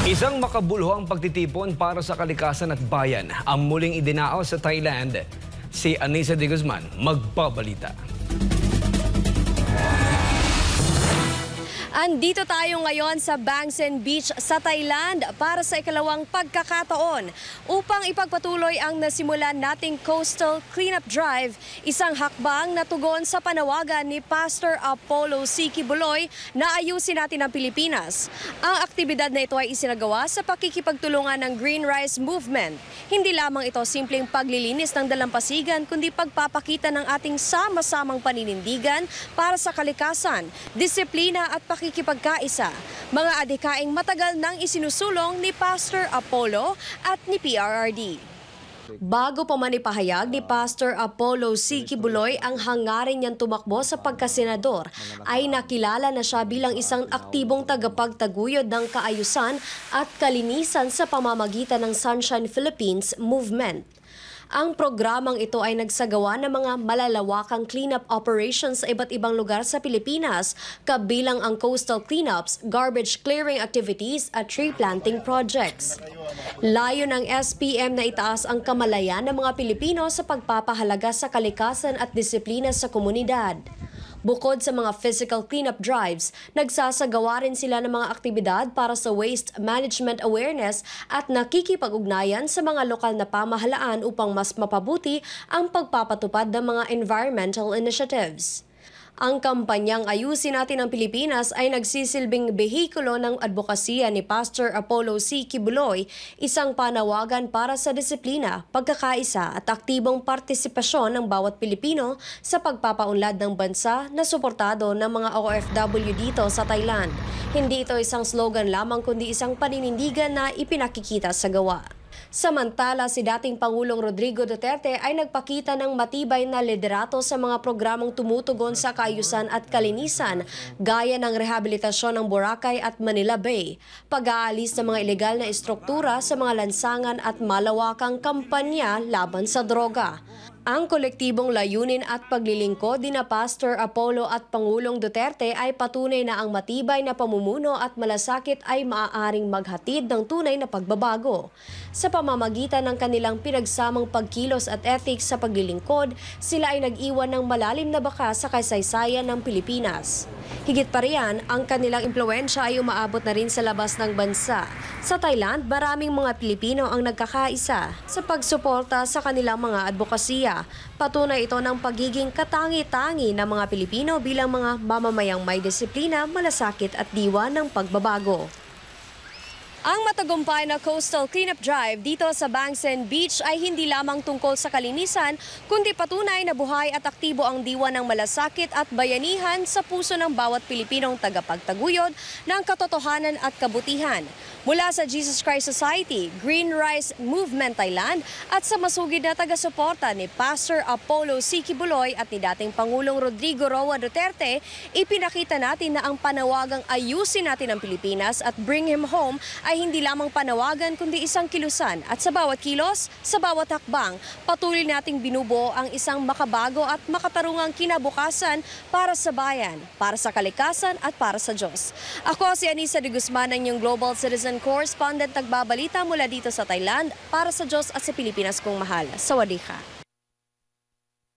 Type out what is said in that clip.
Isang makabuluhang pagtitipon para sa kalikasan at bayan ang muling idinao sa Thailand. Si Anissa de Guzman magbabalita. Andito tayo ngayon sa Bang Seng Beach sa Thailand para sa ikalawang pagkakataon upang ipagpatuloy ang nasimulan nating Coastal Cleanup Drive, isang hakbang na tugon sa panawagan ni Pastor Apollo C. Quiboloy na ayusin natin ang Pilipinas. Ang aktibidad na ito ay isinagawa sa pakikipagtulungan ng Green Rise Movement. Hindi lamang ito simpleng paglilinis ng dalampasigan kundi pagpapakita ng ating sama-samang paninindigan para sa kalikasan, disiplina at pakikipagkaisa, mga adhikaing matagal nang isinusulong ni Pastor Apollo at ni PRRD. Bago pa man ipahayag ni Pastor Apollo C. Quiboloy ang hangarin niyang tumakbo sa pagkasenador, ay nakilala na siya bilang isang aktibong tagapagtaguyod ng kaayusan at kalinisan sa pamamagitan ng Sunshine Philippines Movement. Ang programang ito ay nagsagawa ng mga malalawakang cleanup operations sa iba't ibang lugar sa Pilipinas, kabilang ang coastal cleanups, garbage clearing activities at tree planting projects. Layo ng SPM na itaas ang kamalayan ng mga Pilipino sa pagpapahalaga sa kalikasan at disiplina sa komunidad. Bukod sa mga physical cleanup drives, nagsasagawa rin sila ng mga aktibidad para sa waste management awareness at nakikipag-ugnayan sa mga lokal na pamahalaan upang mas mapabuti ang pagpapatupad ng mga environmental initiatives. Ang kampanyang Ayusin Natin ang Pilipinas ay nagsisilbing behikulo ng advokasya ni Pastor Apollo C. Quiboloy, isang panawagan para sa disiplina, pagkakaisa at aktibong partisipasyon ng bawat Pilipino sa pagpapaunlad ng bansa na suportado ng mga OFW dito sa Thailand. Hindi ito isang slogan lamang kundi isang paninindigan na ipinakikita sa gawa. Samantala, si dating Pangulong Rodrigo Duterte ay nagpakita ng matibay na liderato sa mga programang tumutugon sa kaayusan at kalinisan, gaya ng rehabilitasyon ng Boracay at Manila Bay, pag-aalis ng mga ilegal na istruktura sa mga lansangan at malawakang kampanya laban sa droga. Ang kolektibong layunin at paglilingkod ni Pastor Apollo at Pangulong Duterte ay patunay na ang matibay na pamumuno at malasakit ay maaaring maghatid ng tunay na pagbabago. Sa pamamagitan ng kanilang pinagsamang pagkilos at ethics sa paglilingkod, sila ay nag-iwan ng malalim na bakas sa kasaysayan ng Pilipinas. Higit pa riyan, ang kanilang impluwensya ay umaabot na rin sa labas ng bansa. Sa Thailand, maraming mga Pilipino ang nagkakaisa sa pagsuporta sa kanilang mga advokasya. Patunay ito ng pagiging katangi-tangi ng mga Pilipino bilang mga mamamayang may disiplina, malasakit at diwa ng pagbabago. Ang matagumpay na Coastal Cleanup Drive dito sa Bang Seng Beach ay hindi lamang tungkol sa kalinisan, kundi patunay na buhay at aktibo ang diwa ng malasakit at bayanihan sa puso ng bawat Pilipinong tagapagtaguyod ng katotohanan at kabutihan. Mula sa Jesus Christ Society, Green Rise Movement Thailand at sa masugid na taga-suporta ni Pastor Apollo C. Quiboloy at ni dating Pangulong Rodrigo Roa Duterte, ipinakita natin na ang panawagang Ayusin Natin ang Pilipinas at Bring Him Home ay hindi lamang panawagan kundi isang kilusan, at sa bawat kilos, sa bawat hakbang, patuloy nating binubuo ang isang makabago at makatarungang kinabukasan para sa bayan, para sa kalikasan at para sa Diyos. Ako si Anissa de Guzman, ang inyong Global Citizen Correspondent, nagbabalita mula dito sa Thailand para sa Diyos at sa Pilipinas kong mahal. Sawadee ka.